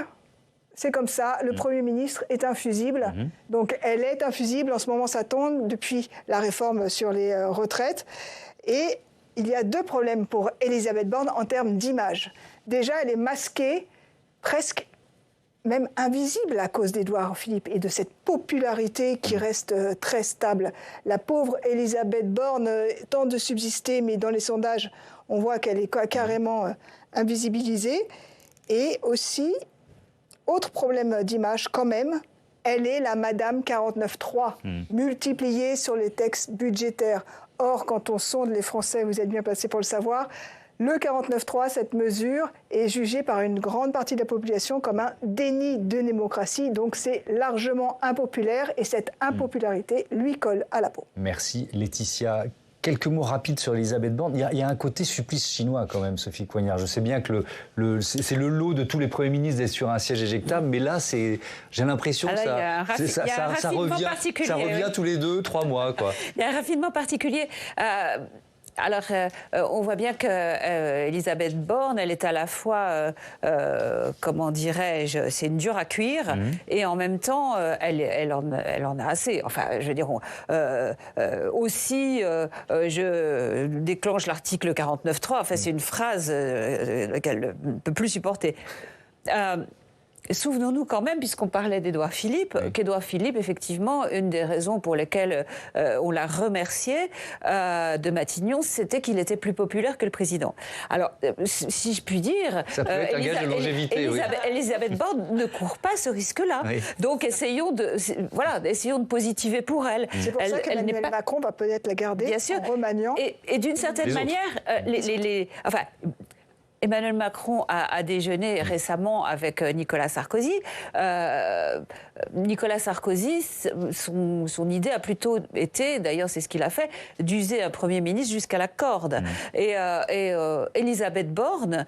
c'est comme ça. Le Premier ministre est infusible. Donc, elle est infusible. En ce moment, ça tombe depuis la réforme sur les retraites. Et il y a 2 problèmes pour Elisabeth Borne en termes d'image. Déjà, elle est masquée, presque même invisible à cause d'Édouard Philippe et de cette popularité qui reste très stable. La pauvre Elisabeth Borne tente de subsister, mais dans les sondages, on voit qu'elle est carrément invisibilisée. Et aussi, autre problème d'image quand même, elle est la Madame 49.3, multipliée sur les textes budgétaires. Or, quand on sonde les Français, vous êtes bien placés pour le savoir, le 49.3, cette mesure, est jugée par une grande partie de la population comme un déni de démocratie. Donc c'est largement impopulaire et cette impopularité lui colle à la peau. Merci Laetitia. Quelques mots rapides sur Elisabeth Borne. Il y a un côté supplice chinois quand même, Sophie Coignard. Je sais bien que c'est le lot de tous les premiers ministres d'être sur un siège éjectable, mais là, j'ai l'impression que ça revient tous les 2-3 mois, quoi. Il y a un raffinement particulier. Alors, on voit bien que Elisabeth Borne, elle est à la fois, comment dirais-je, c'est une dure à cuire, et en même temps, elle en a assez. Enfin, je veux dire, aussi, je déclenche l'article 49.3. Enfin, c'est une phrase qu'elle ne peut plus supporter. Souvenons-nous quand même, puisqu'on parlait d'Édouard Philippe, qu'Édouard Philippe, effectivement, une des raisons pour lesquelles on l'a remercié de Matignon, c'était qu'il était plus populaire que le président. Alors, si je puis dire, ça peut être un gage de longévité, Elisabeth Borne ne court pas ce risque-là. Oui. Donc, essayons de positiver pour elle. C'est pour ça qu'Emmanuel Macron va peut-être la garder, bien sûr, en remaniant. Et d'une certaine manière, Emmanuel Macron a déjeuné récemment avec Nicolas Sarkozy. Nicolas Sarkozy, son idée a plutôt été, d'ailleurs c'est ce qu'il a fait, d'user un Premier ministre jusqu'à la corde. Et Elisabeth Borne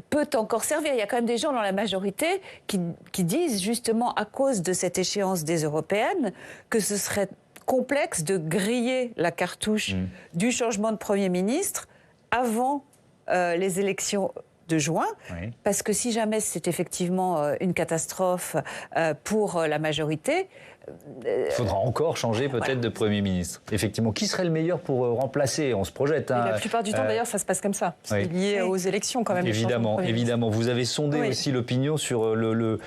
peut encore servir. Il y a quand même des gens dans la majorité qui disent justement à cause de cette échéance des européennes que ce serait complexe de griller la cartouche du changement de Premier ministre avant les élections de juin, parce que si jamais c'est effectivement une catastrophe pour la majorité... Il faudra encore changer peut-être de Premier ministre. Effectivement, qui serait le meilleur pour remplacer? On se projette. La plupart du temps, d'ailleurs, ça se passe comme ça. C'est lié aux élections quand même. Évidemment. Vous avez sondé aussi l'opinion sur le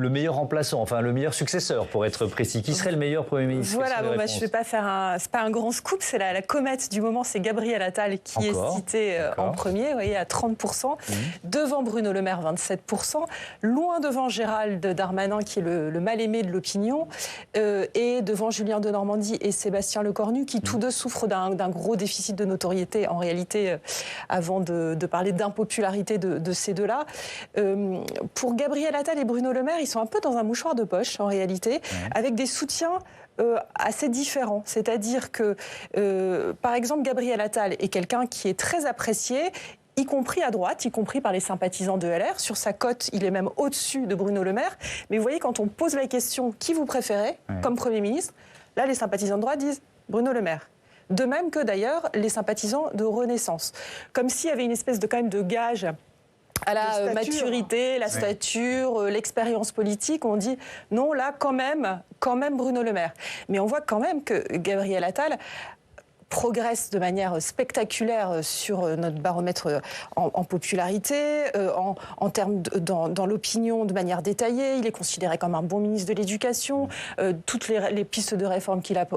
meilleur remplaçant, enfin le meilleur successeur, pour être précis. Qui serait le meilleur Premier ministre? Voilà, je ne vais pas faire c'est pas un grand scoop, c'est la comète du moment, c'est Gabriel Attal qui est cité en premier, vous voyez, à 30%, devant Bruno Le Maire, 27%, loin devant Gérald Darmanin, qui est le mal-aimé de l'opinion, et devant Julien Denormandie et Sébastien Lecornu, qui tous deux souffrent d'un gros déficit de notoriété, en réalité, avant de parler d'impopularité de ces deux-là. Pour Gabriel Attal et Bruno Le Maire, ils sont un peu dans un mouchoir de poche, en réalité, avec des soutiens assez différents. C'est-à-dire que, par exemple, Gabriel Attal est quelqu'un qui est très apprécié, y compris à droite, y compris par les sympathisants de LR. Sur sa cote, il est même au-dessus de Bruno Le Maire. Mais vous voyez, quand on pose la question « qui vous préférez ?» comme Premier ministre, là, les sympathisants de droite disent Bruno Le Maire. De même que, d'ailleurs, les sympathisants de Renaissance. Comme s'il y avait une espèce de, quand même, de gage à la maturité, la stature, l'expérience politique. On dit non, là, quand même Bruno Le Maire. Mais on voit quand même que Gabriel Attal progresse de manière spectaculaire sur notre baromètre en popularité, en termes dans l'opinion de manière détaillée. Il est considéré comme un bon ministre de l'Éducation. Toutes les pistes de réforme qu'il a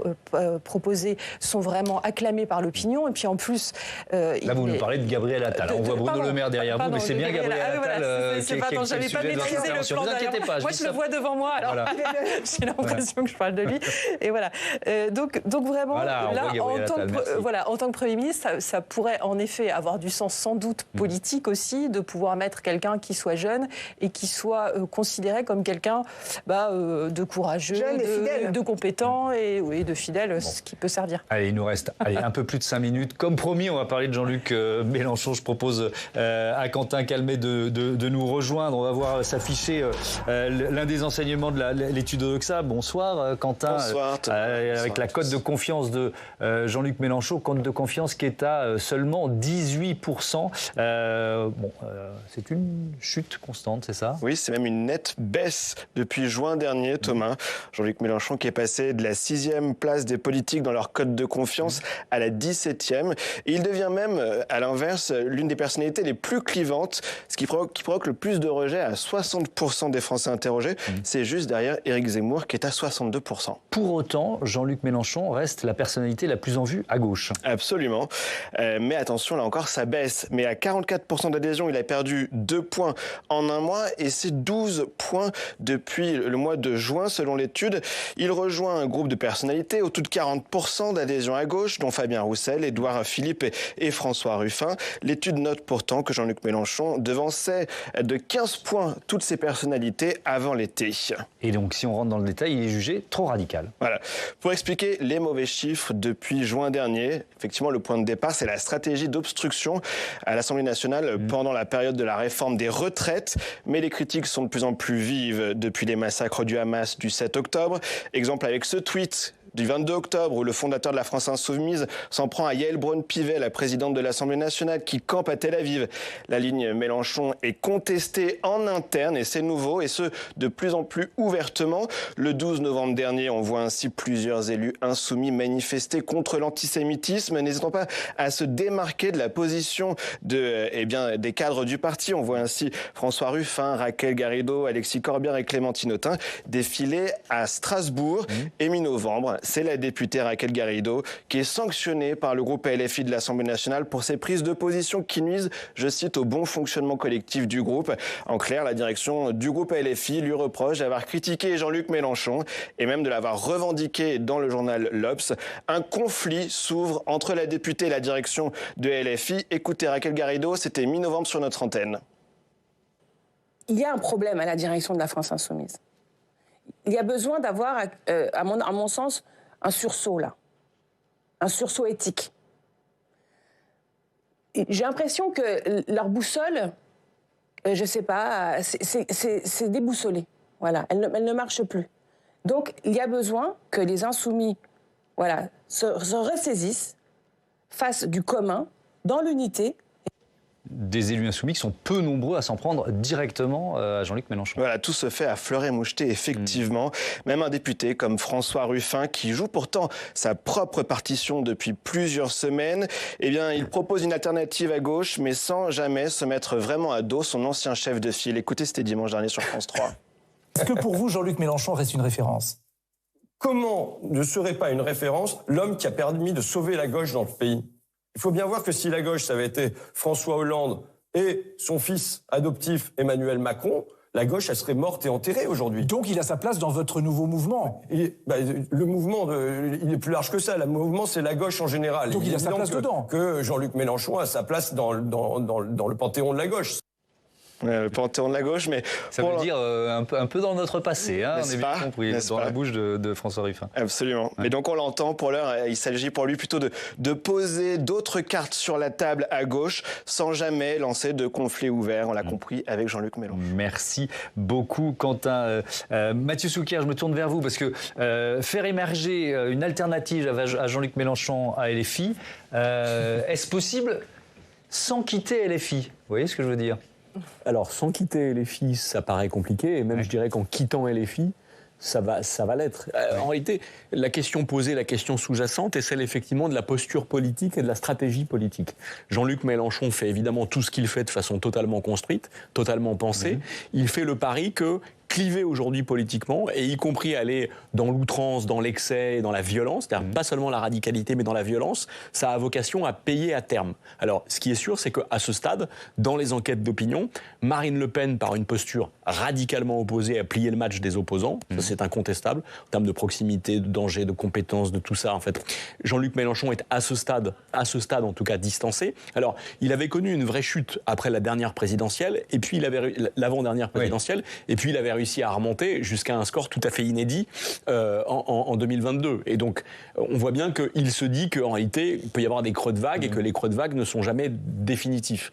proposées sont vraiment acclamées par l'opinion. Et puis en plus... là, vous nous parlez de Gabriel Attal. On voit Bruno Le Maire derrière vous, mais c'est bien Gabriel Attal qui est j'avais pas maîtrisé le plan d'ailleurs. Moi, je le vois devant moi, alors j'ai l'impression que je parle de lui. Et voilà. Donc vraiment, là, en tant que Premier ministre, ça pourrait en effet avoir du sens sans doute politique aussi, de pouvoir mettre quelqu'un qui soit jeune et qui soit considéré comme quelqu'un de courageux, de compétent et de fidèle, ce qui peut servir. Allez, il nous reste un peu plus de 5 minutes. Comme promis, on va parler de Jean-Luc Mélenchon. Je propose à Quentin Calmet de nous rejoindre. On va voir s'afficher l'un des enseignements de l'étude Odoxa. Bonsoir Quentin. Bonsoir. Avec la cote de confiance de Jean-Luc Jean-Luc Mélenchon, compte de confiance qui est à seulement 18%. C'est une chute constante, c'est ça? Oui, c'est même une nette baisse depuis juin dernier, Thomas. Jean-Luc Mélenchon qui est passé de la 6e place des politiques dans leur cote de confiance à la 17e. Et il devient même, à l'inverse, l'une des personnalités les plus clivantes, ce qui provoque le plus de rejets à 60% des Français interrogés. C'est juste derrière Éric Zemmour qui est à 62%. Pour autant, Jean-Luc Mélenchon reste la personnalité la plus en vue à gauche. Absolument. Mais attention, là encore, ça baisse. Mais à 44% d'adhésion, il a perdu 2 points en un mois et c'est 12 points depuis le mois de juin, selon l'étude. Il rejoint un groupe de personnalités, au-dessus de 40% d'adhésion à gauche, dont Fabien Roussel, Édouard Philippe et François Ruffin. L'étude note pourtant que Jean-Luc Mélenchon devançait de 15 points toutes ces personnalités avant l'été. Et donc, si on rentre dans le détail, il est jugé trop radical. Voilà. Pour expliquer les mauvais chiffres depuis juin dernier, effectivement, le point de départ, c'est la stratégie d'obstruction à l'Assemblée nationale pendant la période de la réforme des retraites. Mais les critiques sont de plus en plus vives depuis les massacres du Hamas du 7 octobre. Exemple avec ce tweet du 22 octobre, où le fondateur de la France Insoumise s'en prend à Yaël Braun-Pivet, la présidente de l'Assemblée nationale, qui campe à Tel Aviv. La ligne Mélenchon est contestée en interne, et c'est nouveau, et ce, de plus en plus ouvertement. Le 12 novembre dernier, on voit ainsi plusieurs élus insoumis manifester contre l'antisémitisme, n'hésitant pas à se démarquer de la position des cadres du parti. On voit ainsi François Ruffin, Raquel Garrido, Alexis Corbière et Clémentine Autain défiler à Strasbourg. Et mi-novembre, c'est la députée Raquel Garrido qui est sanctionnée par le groupe LFI de l'Assemblée nationale pour ses prises de position qui nuisent, je cite, au bon fonctionnement collectif du groupe. En clair, la direction du groupe LFI lui reproche d'avoir critiqué Jean-Luc Mélenchon et même de l'avoir revendiqué dans le journal l'Obs. Un conflit s'ouvre entre la députée et la direction de LFI. Écoutez Raquel Garrido, c'était mi-novembre sur notre antenne. Il y a un problème à la direction de la France Insoumise. Il y a besoin d'avoir, à mon sens, un sursaut là, un sursaut éthique. J'ai l'impression que leur boussole, je ne sais pas, c'est déboussolé. Voilà, elle ne marche plus. Donc, il y a besoin que les insoumis, se ressaisissent, fassent du commun, dans l'unité. Des élus insoumis qui sont peu nombreux à s'en prendre directement à Jean-Luc Mélenchon. Voilà, tout se fait à fleur et moucheté, effectivement. Même un député comme François Ruffin, qui joue pourtant sa propre partition depuis plusieurs semaines, eh bien, il propose une alternative à gauche, mais sans jamais se mettre vraiment à dos son ancien chef de file. Écoutez, c'était dimanche dernier sur France 3. Est-ce que pour vous, Jean-Luc Mélenchon reste une référence? Comment ne serait pas une référence l'homme qui a permis de sauver la gauche dans le pays? Il faut bien voir que si la gauche, ça avait été François Hollande et son fils adoptif Emmanuel Macron, la gauche, elle serait morte et enterrée aujourd'hui. Donc il a sa place dans votre nouveau mouvement. Le mouvement, il est plus large que ça. Le mouvement, c'est la gauche en général. Donc il a sa place dedans. Que Jean-Luc Mélenchon a sa place dans le panthéon de la gauche. Le panthéon de la gauche, mais... Ça veut dire un peu dans notre passé, hein, on est pas, bien compris, dans la bouche de François Ruffin. Absolument. Ouais. Et donc on l'entend, pour l'heure, il s'agit pour lui plutôt de poser d'autres cartes sur la table à gauche, sans jamais lancer de conflit ouvert, on l'a compris, avec Jean-Luc Mélenchon. Merci beaucoup, Quentin. Mathieu Souquier, je me tourne vers vous, parce que faire émerger une alternative à Jean-Luc Mélenchon à LFI, est-ce possible sans quitter LFI? Vous voyez ce que je veux dire? Alors, sans quitter LFI, ça paraît compliqué, et même je dirais qu'en quittant LFI, ça va l'être. En réalité, la question posée, la question sous-jacente est celle effectivement de la posture politique et de la stratégie politique. Jean-Luc Mélenchon fait évidemment tout ce qu'il fait de façon totalement construite, totalement pensée. Il fait le pari que cliver aujourd'hui politiquement, et y compris aller dans l'outrance, dans l'excès, dans la violence, c'est-à-dire pas seulement la radicalité, mais dans la violence, ça a vocation à payer à terme. Alors, ce qui est sûr, c'est qu'à ce stade, dans les enquêtes d'opinion, Marine Le Pen, par une posture radicalement opposée, a plié le match des opposants. Ça, c'est incontestable. En termes de proximité, de danger, de compétence, de tout ça, en fait, Jean-Luc Mélenchon est à ce stade en tout cas, distancé. Alors, il avait connu une vraie chute après la dernière présidentielle, et puis l'avant-dernière présidentielle, et puis il avait réussi à remonter jusqu'à un score tout à fait inédit en 2022. Et donc, on voit bien qu'il se dit qu'en réalité, il peut y avoir des creux de vague et que les creux de vague ne sont jamais définitifs.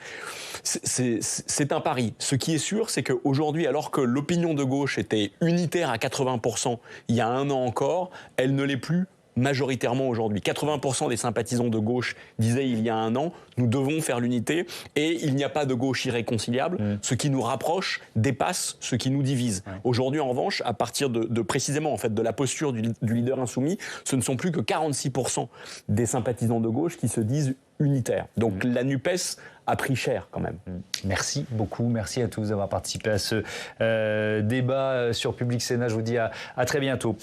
C'est un pari. Ce qui est sûr, c'est qu'aujourd'hui, alors que l'opinion de gauche était unitaire à 80% il y a un an encore, elle ne l'est plus majoritairement aujourd'hui. 80% des sympathisants de gauche disaient il y a un an, nous devons faire l'unité et il n'y a pas de gauche irréconciliable. Ce qui nous rapproche dépasse ce qui nous divise. Aujourd'hui, en revanche, à partir de précisément en fait, de la posture du leader insoumis, ce ne sont plus que 46% des sympathisants de gauche qui se disent unitaires. Donc la NUPES a pris cher quand même. Merci beaucoup, merci à tous d'avoir participé à ce débat sur Public Sénat. Je vous dis à très bientôt.